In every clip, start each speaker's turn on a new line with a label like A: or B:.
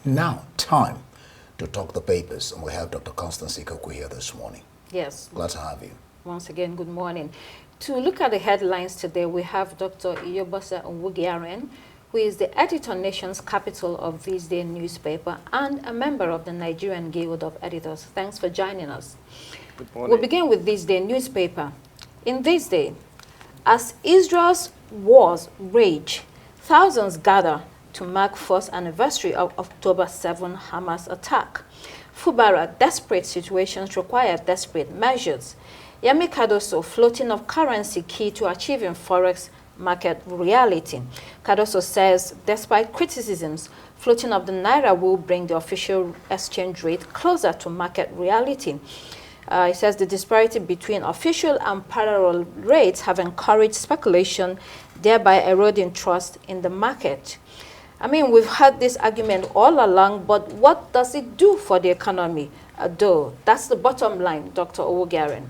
A: Now, time to talk the papers, and we have Dr. Constance Ikoku here this morning.
B: Yes.
A: Glad to have you.
B: Once again, good morning. To look at the headlines today, we have Dr. Iyobose Onwugiaren, who is the editor Nation's Capital of This Day newspaper and a member of the Nigerian Guild of Editors. Thanks for joining us.
C: Good morning.
B: We'll begin with This Day newspaper. In This Day, as Israel's wars rage, thousands gather to mark first anniversary of October 7 Hamas attack. Fubara, desperate situations require desperate measures. Yemi Cardoso, floating of currency key to achieving forex market reality. Cardoso says, despite criticisms, floating of the naira will bring the official exchange rate closer to market reality. He says the disparity between official and parallel rates have encouraged speculation, thereby eroding trust in the market. I mean, we've had this argument all along, but what does it do for the economy? Though, that's the bottom line, Dr. Onwugiaren.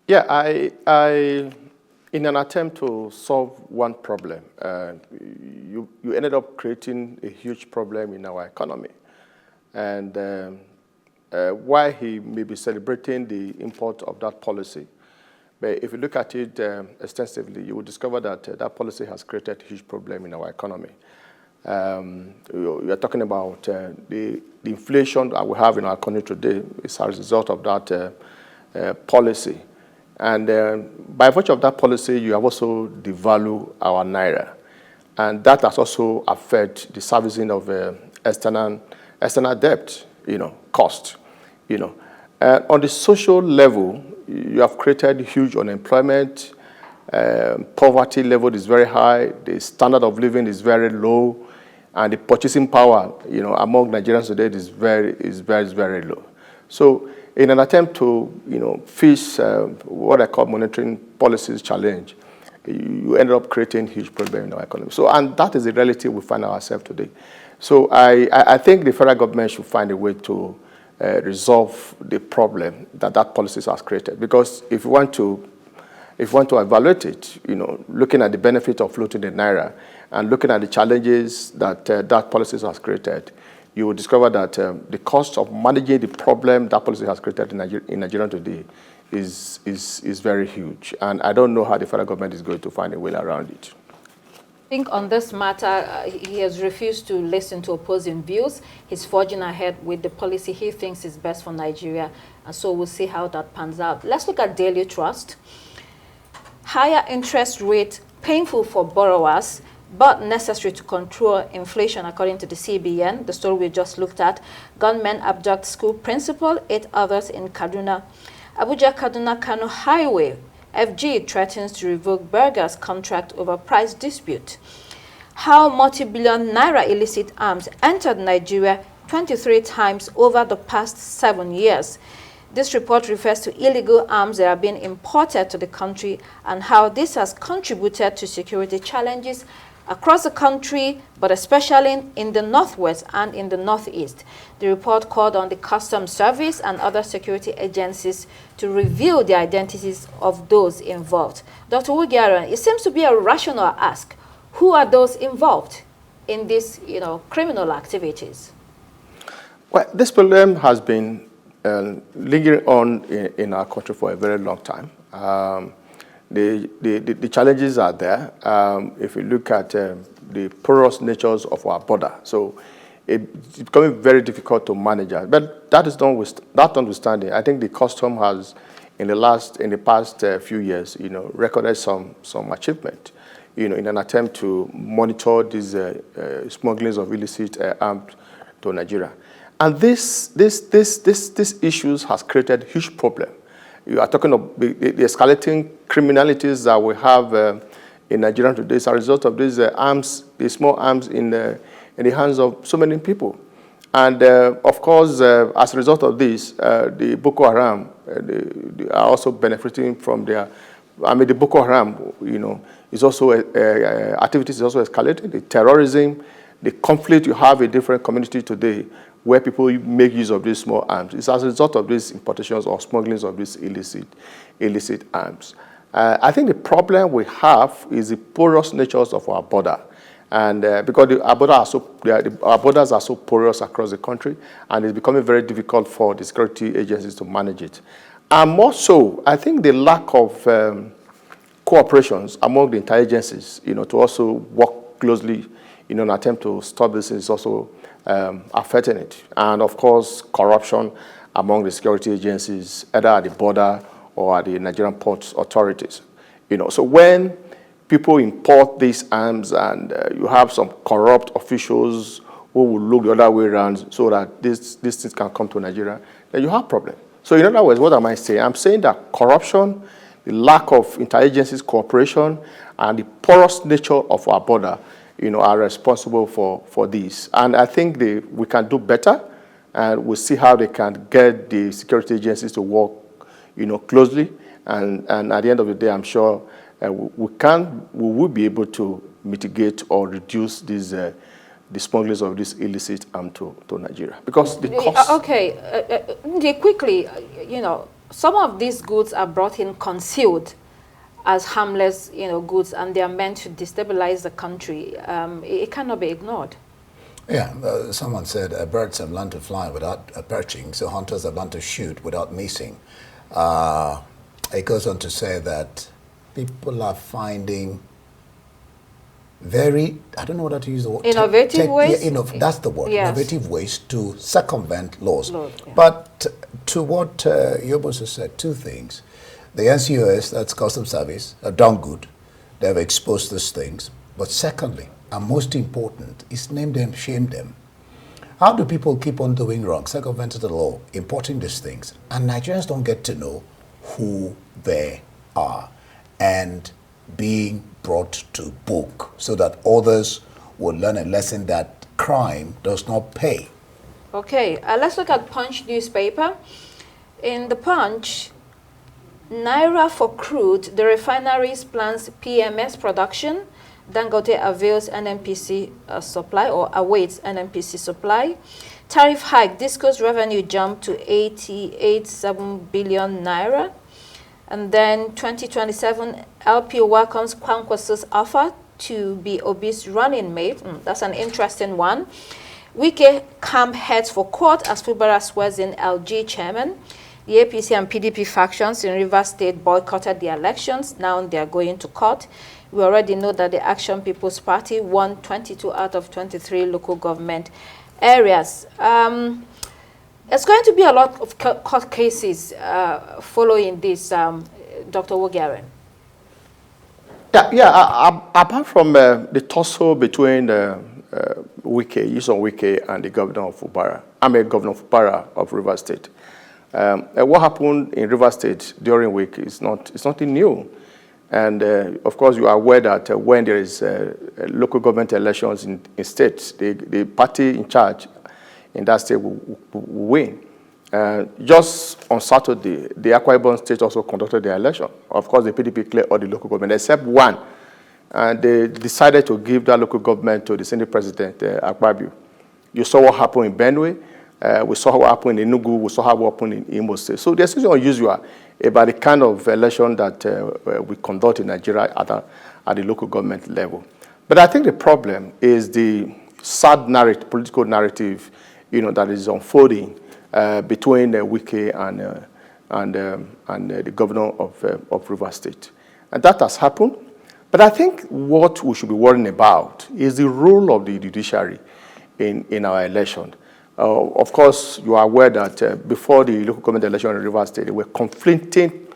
C: Yeah, in an attempt to solve one problem, you ended up creating a huge problem in our economy. And why he may be celebrating the import of that policy, but if you look at it extensively, you will discover that that policy has created a huge problem in our economy. We are talking about the inflation that we have in our economy today is as a result of that policy. And by virtue of that policy, you have also devalued our naira. And that has also affected the servicing of external debt, cost. On the social level, you have created huge unemployment. Poverty level is very high. The standard of living is very low. And the purchasing power, among Nigerians today is very low. So in an attempt to, face what I call monetary policies challenge, you ended up creating huge problem in our economy. So, and that is the reality we find ourselves today. So I think the federal government should find a way to resolve the problem that policies has created. Because if you want to evaluate it, looking at the benefit of floating the naira and looking at the challenges that that policy has created, you will discover that the cost of managing the problem that policy has created in Nigeria today is very huge. And I don't know how the federal government is going to find a way around it.
B: I think on this matter, he has refused to listen to opposing views. He's forging ahead with the policy he thinks is best for Nigeria. And so we'll see how that pans out. Let's look at Daily Trust. Higher interest rate, painful for borrowers, but necessary to control inflation, according to the CBN, the story we just looked at. Gunmen abduct school principal, 8 others in Kaduna. Abuja-Kaduna-Kano Highway, FG threatens to revoke Berger's contract over price dispute. How multi-billion naira illicit arms entered Nigeria 23 times over the past 7 years. This report refers to illegal arms that are being imported to the country and how this has contributed to security challenges across the country, but especially in the northwest and in the northeast. The report called on the Customs Service and other security agencies to reveal the identities of those involved. Dr. Onwugiaren, it seems to be a rational ask. Who are those involved in these, criminal activities?
C: Well, this problem has been lingering on in our country for a very long time. The challenges are there. If you look at the porous natures of our border, so it's becoming very difficult to manage. But that is notwithstanding, I think the custom has, in the past few years, recorded some achievement, in an attempt to monitor these smugglings of illicit arms to Nigeria. And this issues has created huge problem. You are talking of the escalating criminalities that we have in Nigeria today as a result of these arms, the small arms in the hands of so many people. And of course, as a result of this, the Boko Haram they are also benefiting from their. I mean, the Boko Haram, is also activities is also escalating. The terrorism, the conflict you have in different communities today, where people make use of these small arms. It's as a result of these importations or smugglings of these illicit arms. I think the problem we have is the porous natures of our border. And because our borders are so porous across the country, and it's becoming very difficult for the security agencies to manage it. And more so, I think the lack of cooperations among the interagencies, to also work closely in an attempt to stop this is also affecting it. And of course, corruption among the security agencies, either at the border or at the Nigerian port authorities. So when people import these arms and you have some corrupt officials who will look the other way around so that these things can come to Nigeria, then you have problem. So in other words, what am I saying? I'm saying that corruption, the lack of interagencies cooperation, and the porous nature of our border, are responsible for this. And I think we can do better, and we'll see how they can get the security agencies to work, closely. And at the end of the day, I'm sure we will be able to mitigate or reduce these the smugglers of this illicit arm to Nigeria, because the cost.
B: Quickly, some of these goods are brought in concealed as harmless, goods, and they are meant to destabilize the country. It cannot be ignored.
A: Yeah, someone said birds have learned to fly without perching, so hunters have learned to shoot without missing. It goes on to say that people are finding I don't know whether to use the word.
B: Innovative ways?
A: Yeah, that's the word.
B: Yes.
A: Innovative ways to circumvent laws.
B: Yeah.
A: But to what Yobos has said, two things. The NCOS, that's Customs Service, have done good. They've exposed these things. But secondly, and most important, is name them, shame them. How do people keep on doing wrong, circumventing the law, importing these things, and Nigerians don't get to know who they are and being brought to book so that others will learn a lesson that crime does not pay?
B: Okay, let's look at Punch newspaper. In the Punch, Naira for crude, the refineries plans PMS production. Dangote avails NNPC supply or awaits NNPC supply. Tariff hike, Disco's revenue jumped to 88.7 billion naira. And then 2027, LP welcomes Kwankwaso's offer to be Obi's running mate. That's an interesting one. Wike camp heads for court as Fubara swears in LG chairman. The APC and PDP factions in Rivers State boycotted the elections. Now they are going to court. We already know that the Action People's Party won 22 out of 23 local government areas. There's going to be a lot of court cases following this, Dr. Wogaren.
C: Apart from the tussle between Yusuf Wike and the governor of Fubara, Governor of Fubara of Rivers State. What happened in Rivers State during week is nothing new. And of course, you are aware that when there is local government elections in states, the party in charge in that state will win. Just on Saturday, the Akwa Ibom state also conducted the election. Of course, the PDP cleared all the local government except one. And they decided to give that local government to the Senate President, Akpabio. You saw what happened in Benue. We saw what happened in Enugu. We saw what happened in Imo State. So there's something unusual about the kind of election that we conduct in Nigeria at the local government level. But I think the problem is the sad political narrative, that is unfolding between Wike and the governor of Rivers State. And that has happened. But I think what we should be worrying about is the role of the judiciary in our election. Of course, you are aware that before the local government election in Rivers State, they were conflicting,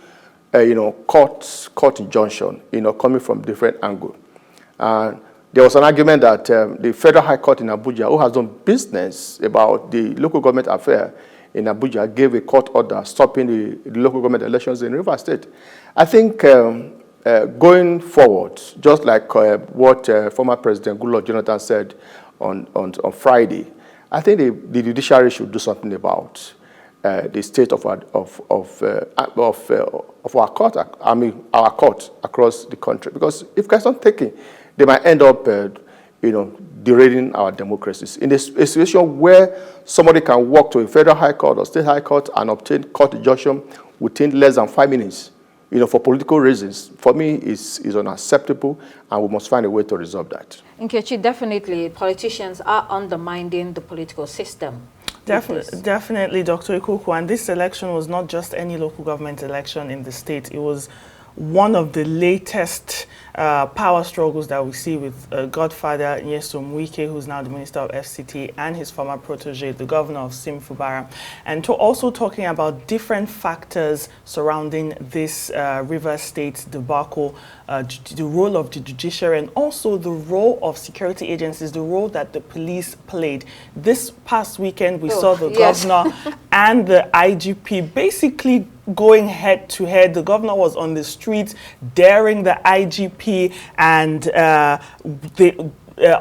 C: court injunction, coming from different angles. There was an argument that the Federal High Court in Abuja, who has done business about the local government affair in Abuja, gave a court order stopping the local government elections in Rivers State. I think going forward, just like what former President Goodluck Jonathan said on Friday, I think the judiciary should do something about the state of our court. Our court across the country. Because if guys aren't taking, they might end up, derailing our democracies. In a situation where somebody can walk to a federal high court or state high court and obtain court injunction within less than 5 minutes, for political reasons, for me, is unacceptable, and we must find a way to resolve that.
B: Nkechi, definitely, politicians are undermining the political system.
D: Definitely, Dr. Ikuku, and this election was not just any local government election in the state. It was one of the latest power struggles that we see with Godfather Nyesom Wike, who's now the Minister of FCT, and his former protege, the Governor of Fubara, and also talking about different factors surrounding this River State debacle, the role of the judiciary, and also the role of security agencies, the role that the police played. This past weekend, we saw the governor and the IGP basically going head to head. The governor was on the streets daring the IGP, and they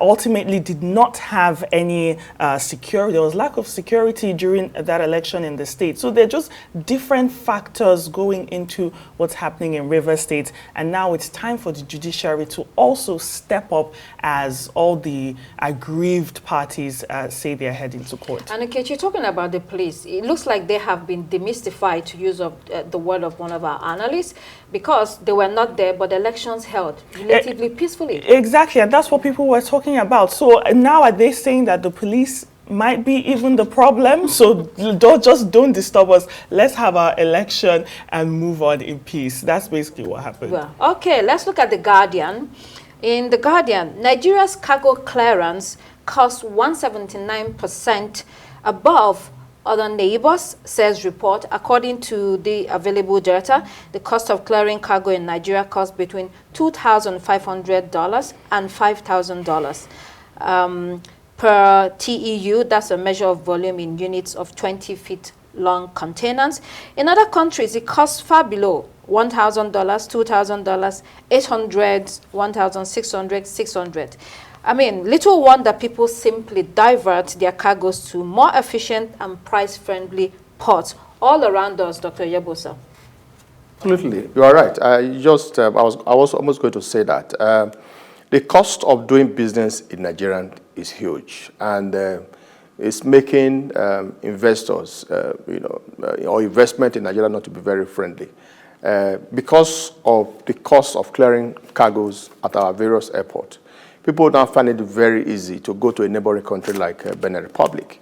D: ultimately did not have any security. There was lack of security during that election in the state. So there are just different factors going into what's happening in River State. And now it's time for the judiciary to also step up as all the aggrieved parties say they're heading to court.
B: And Nkechi, talking about the police, it looks like they have been demystified, to use the word of one of our analysts, because they were not there, but elections held relatively peacefully.
D: Exactly, and that's what people were talking about. So now are they saying that the police might be even the problem? So don't disturb us. Let's have our election and move on in peace. That's basically what happened.
B: Well, okay, let's look at The Guardian. In The Guardian, Nigeria's cargo clearance costs 179% above other neighbors, says report. According to the available data, the cost of clearing cargo in Nigeria costs between $2,500 and $5,000 per TEU. That's a measure of volume in units of 20 feet long containers. In other countries, it costs far below $1,000, $2,000, $800, $1,600, $600. I mean, little wonder people simply divert their cargoes to more efficient and price-friendly ports all around us, Dr. Yebosa.
C: Absolutely, you are right. I was almost going to say that the cost of doing business in Nigeria is huge, and it's making investors, or investment in Nigeria not to be very friendly, because of the cost of clearing cargoes at our various airports. People now find it very easy to go to a neighboring country like Benin Republic.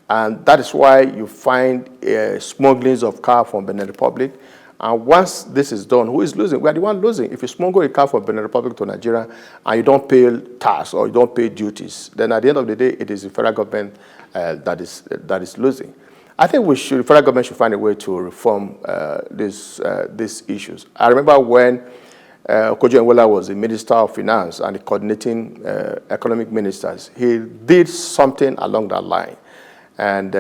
C: And that is why you find smugglings of car from Benin Republic. And once this is done, who is losing? We are the one losing. If you smuggle a car from Benin Republic to Nigeria and you don't pay tax or you don't pay duties, then at the end of the day, it is the federal government that is losing. I think the federal government should find a way to reform these issues. I remember when Kojo Enwela was the Minister of Finance and the coordinating economic ministers, he did something along that line. And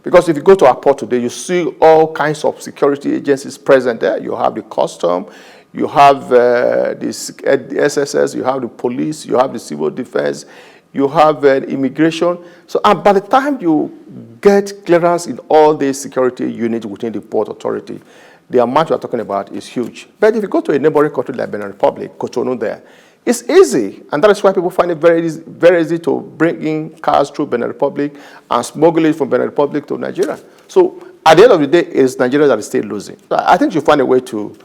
C: because if you go to our port today, you see all kinds of security agencies present there. You have the custom, you have the SSS, you have the police, you have the civil defense, you have immigration. So by the time you get clearance in all these security units within the Port Authority, the amount we are talking about is huge. But if you go to a neighboring country like Benin Republic, Cotonou there, it's easy. And that is why people find it very easy to bring in cars through Benin Republic and smuggle it from Benin Republic to Nigeria. So at the end of the day, it's Nigeria that is still losing. So I think you find a way to,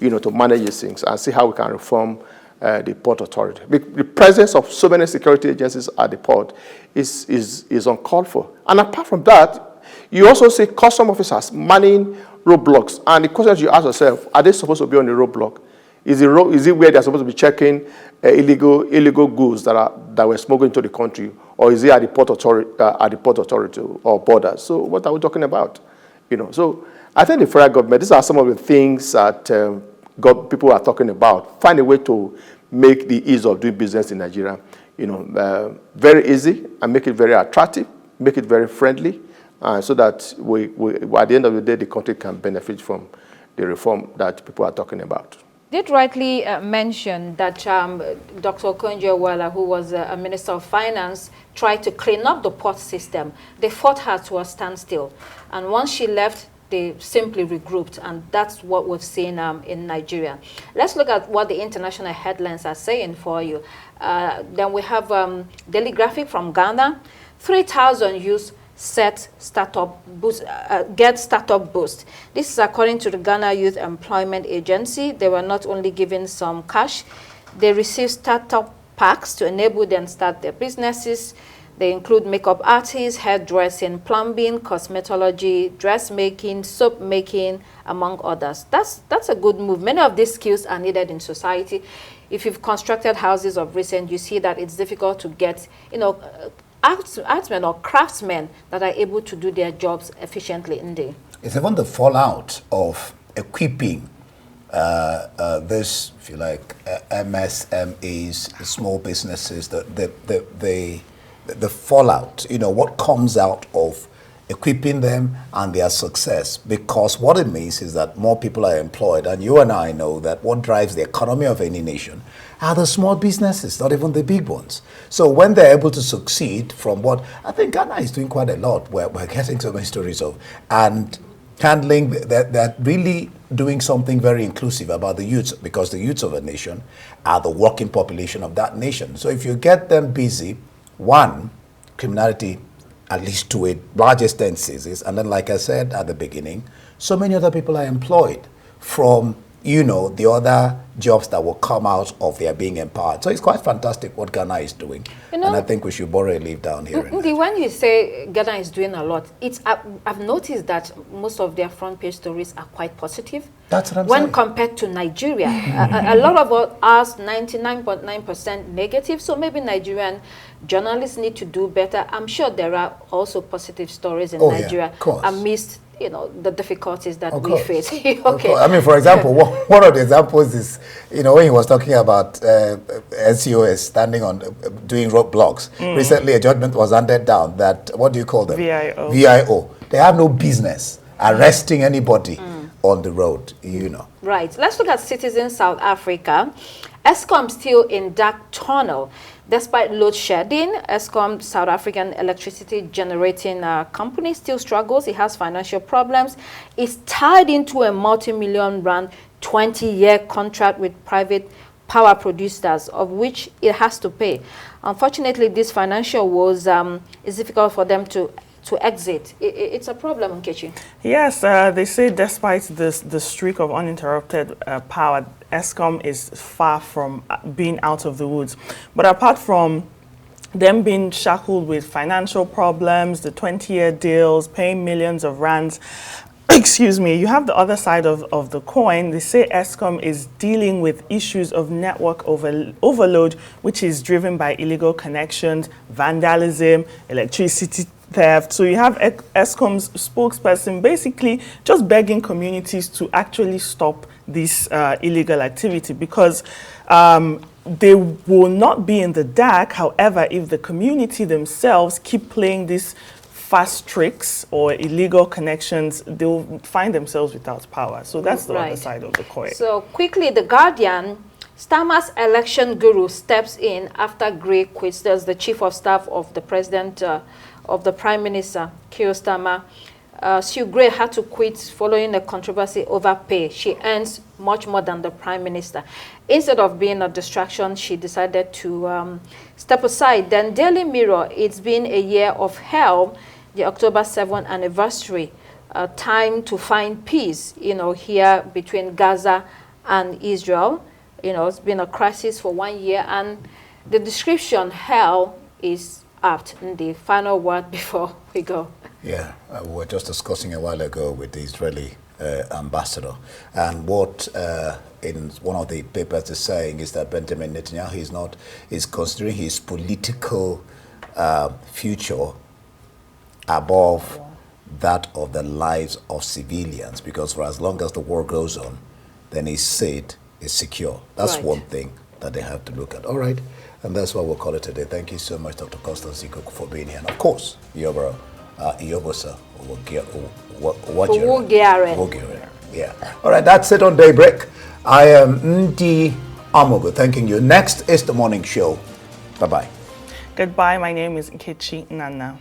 C: to manage these things and see how we can reform the Port Authority. The presence of so many security agencies at the port is uncalled for. And apart from that, you also see custom officers manning roadblocks. And the question you ask yourself, are they supposed to be on the roadblock? Is it where they're supposed to be checking illegal goods that were smuggled into the country, or is it at the port authority or borders? So what are we talking about? So I think the federal government, these are some of the things that people are talking about. Find a way to make the ease of doing business in Nigeria, very easy, and make it very attractive, make it very friendly, so that we at the end of the day, the country can benefit from the reform that people are talking about.
B: Did rightly mention that Dr. Okonjo-Iweala, who was a Minister of Finance, tried to clean up the port system. They fought her to a standstill. And once she left, they simply regrouped. And that's what we've seen in Nigeria. Let's look at what the international headlines are saying for you. Then we have Daily Graphic from Ghana. 3,000 youths get startup boost. This is according to the Ghana Youth Employment Agency. They were not only given some cash, they received startup packs to enable them start their businesses. They include makeup artists, hairdressing, plumbing, cosmetology, dressmaking, soap making, among others. That's a good move. Many of these skills are needed in society. If you've constructed houses of recent, you see that it's difficult to get, artsmen or craftsmen that are able to do their jobs efficiently in there.
A: It's even the fallout of equipping this, if you like, MSMEs, small businesses, the fallout, what comes out of equipping them and their success. Because what it means is that more people are employed, and you and I know that what drives the economy of any nation are the small businesses, not even the big ones. So when they're able to succeed from what, I think Ghana is doing quite a lot, we're getting so many stories of, and handling that really doing something very inclusive about the youths, because the youths of a nation are the working population of that nation. So if you get them busy, one, criminality, at least to a large extent, ceases. And then, like I said at the beginning, so many other people are employed from, the other jobs that will come out of their being empowered. So it's quite fantastic what Ghana is doing. And I think we should borrow a leaf down here.
B: When you say Ghana is doing a lot, I've noticed that most of their front page stories are quite positive.
A: That's what I'm saying.
B: When compared to Nigeria, a lot of us, 99.9% negative. So maybe Nigerian journalists need to do better. I'm sure there are also positive stories in Nigeria amidst the difficulties that we face. Okay.
A: I mean, for example, one of the examples is, when he was talking about NCOS standing on, doing roadblocks. Recently, a judgment was handed down that, what do you call them? VIO. They have no business arresting anybody on the road,
B: Right. Let's look at Citizen South Africa. Eskom still in dark tunnel. Despite load shedding, Eskom, South African electricity generating company, still struggles. It has financial problems. It's tied into a multi-million rand 20-year contract with private power producers, of which it has to pay. Unfortunately, this financial woes is difficult for them to exit. It's a problem, Nkechi.
D: Yes, they say despite the streak of uninterrupted power, Eskom is far from being out of the woods. But apart from them being shackled with financial problems, the 20-year deals, paying millions of rands, excuse me, you have the other side of the coin. They say Eskom is dealing with issues of network overload, which is driven by illegal connections, vandalism, electricity theft. So you have Eskom's spokesperson basically just begging communities to actually stop this illegal activity, because they will not be in the dark. However, if the community themselves keep playing these fast tricks or illegal connections, they'll find themselves without power. So that's the other side of the coin. So
B: quickly, The Guardian, Starmer's election guru steps in after Gray quits. There's the chief of staff of the president, of the Prime Minister, Keir Starmer. Sue Gray had to quit following a controversy over pay. She earns much more than the Prime Minister. Instead of being a distraction, she decided to step aside. Then Daily Mirror, it's been a year of hell, the October 7th anniversary, time to find peace, here between Gaza and Israel. It's been a crisis for 1 year, and the description, hell, is apt. In the final word before we go.
A: Yeah, we were just discussing a while ago with the Israeli ambassador, and what in one of the papers is saying is that Benjamin Netanyahu is considering his political future above that of the lives of civilians, because for as long as the war goes on, then his seat is secure. That's one thing that they have to look at. All right, and that's what we'll call it today. Thank you so much, Dr. Constance Ikoku, for being here. And of course, Iyobosa, yeah. All right, that's it on Daybreak. I am Ndi Amogo, thanking you. Next is the morning show. Bye-bye.
D: Goodbye. My name is Nkechi Nana.